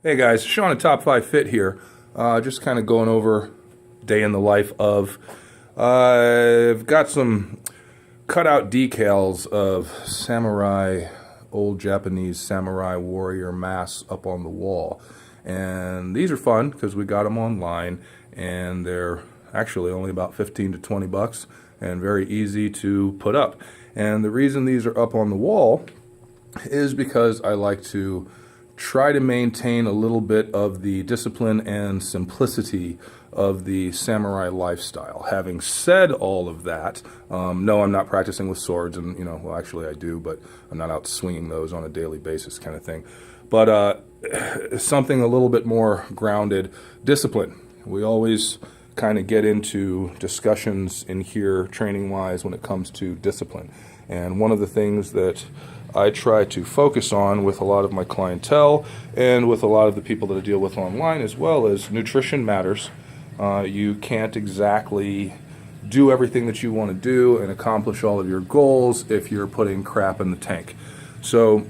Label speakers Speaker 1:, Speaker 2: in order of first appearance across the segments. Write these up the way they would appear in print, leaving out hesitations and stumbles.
Speaker 1: Hey guys, Sean at Top 5 Fit here. Just kind of going over day in the life of. I've got some cutout decals of samurai, old Japanese samurai warrior masks up on the wall. And these are fun because we got them online and they're actually only about 15 to 20 bucks and very easy to put up. And the reason these are up on the wall is because I like to try to maintain a little bit of the discipline and simplicity of the samurai lifestyle. Having said all of that, no, I'm not practicing with swords, and well, actually I do, but I'm not out swinging those on a daily basis, kind of thing. But something a little bit more grounded, discipline. We always kind of get into discussions in here, training-wise, when it comes to discipline. And one of the things that I try to focus on with a lot of my clientele and with a lot of the people that I deal with online as well is nutrition matters. You can't exactly do everything that you want to do and accomplish all of your goals if you're putting crap in the tank. So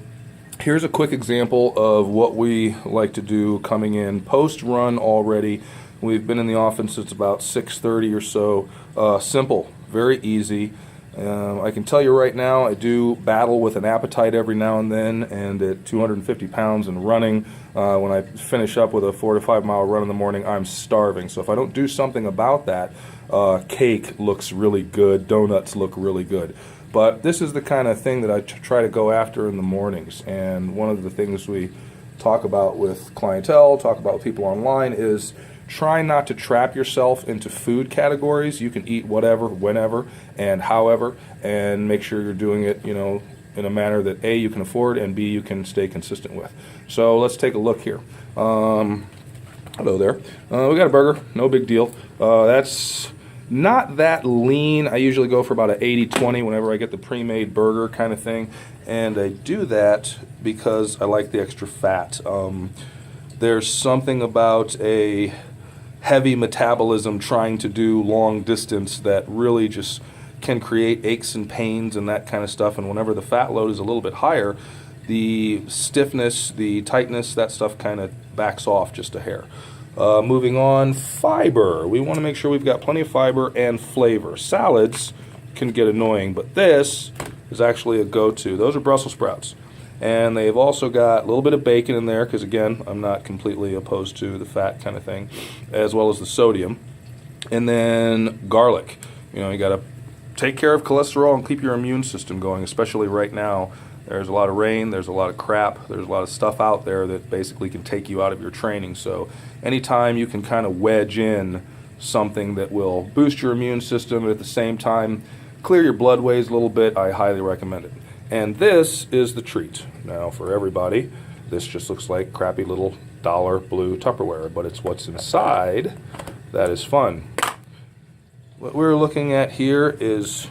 Speaker 1: here's a quick example of what we like to do coming in post-run already. We've been in the office since about 6:30 or so. Simple, very easy. I can tell you right now, I do battle with an appetite every now and then, and at 250 pounds and running, when I finish up with a 4 to 5 mile run in the morning, I'm starving. So if I don't do something about that, cake looks really good, donuts look really good. But this is the kind of thing that I try to go after in the mornings, and one of the things we talk about with clientele, talk about with people online is try not to trap yourself into food categories. You can eat whatever, whenever, and however, and make sure you're doing it, in a manner that A, you can afford, and B, you can stay consistent with. So let's take a look here. Hello there. We got a burger, no big deal. That's not that lean. I usually go for about an 80-20 whenever I get the pre-made burger kind of thing, and I do that because I like the extra fat. There's something about a heavy metabolism trying to do long distance that really just can create aches and pains and that kind of stuff. And whenever the fat load is a little bit higher, the stiffness, the tightness, that stuff kind of backs off just a hair. Moving on, fiber. We want to make sure we've got plenty of fiber and flavor. Salads can get annoying, but this is actually a go-to. Those are Brussels sprouts. And they've also got a little bit of bacon in there because, again, I'm not completely opposed to the fat kind of thing, as well as the sodium. And then garlic. You got to take care of cholesterol and keep your immune system going, especially right now. There's a lot of rain, there's a lot of crap, there's a lot of stuff out there that basically can take you out of your training. So anytime you can kind of wedge in something that will boost your immune system and at the same time clear your bloodways a little bit, I highly recommend it. And this is the treat. Now, for everybody, this just looks like crappy little dollar blue Tupperware, but it's what's inside that is fun. What we're looking at here is,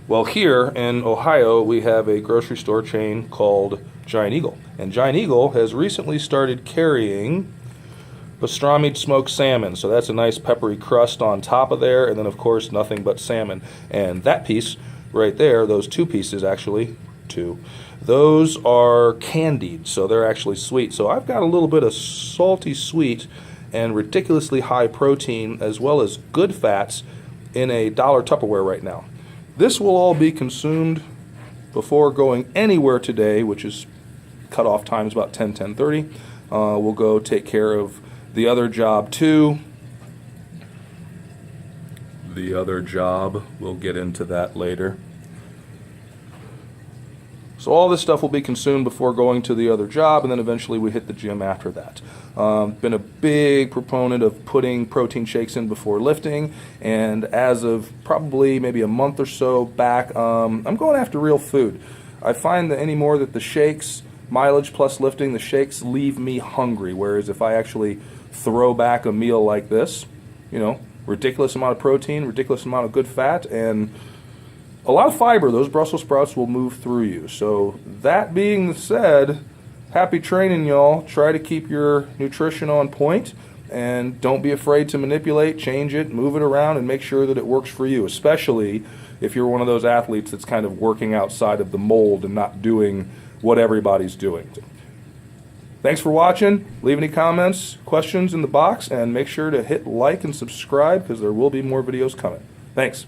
Speaker 1: well, here in Ohio, we have a grocery store chain called Giant Eagle. And Giant Eagle has recently started carrying pastrami smoked salmon. So that's a nice peppery crust on top of there, and then, of course, nothing but salmon. And that piece right there, those two pieces actually, those are candied, so they're actually sweet. So I've got a little bit of salty sweet and ridiculously high protein as well as good fats in a dollar Tupperware right now. This will all be consumed before going anywhere today, which is cutoff time is about 10:30. We'll go take care of the other job too. The other job, we'll get into that later. So all this stuff will be consumed before going to the other job, and then eventually we hit the gym after that. Been a big proponent of putting protein shakes in before lifting, and as of probably maybe a month or so back, I'm going after real food. I find that anymore that the shakes, mileage plus lifting, the shakes leave me hungry, whereas if I actually throw back a meal like this, ridiculous amount of protein, ridiculous amount of good fat, and a lot of fiber, those Brussels sprouts will move through you. So that being said, happy training, y'all. Try to keep your nutrition on point and don't be afraid to manipulate, change it, move it around, and make sure that it works for you, especially if you're one of those athletes that's kind of working outside of the mold and not doing what everybody's doing. Thanks for watching. Leave any comments, questions in the box, and make sure to hit like and subscribe because there will be more videos coming. Thanks.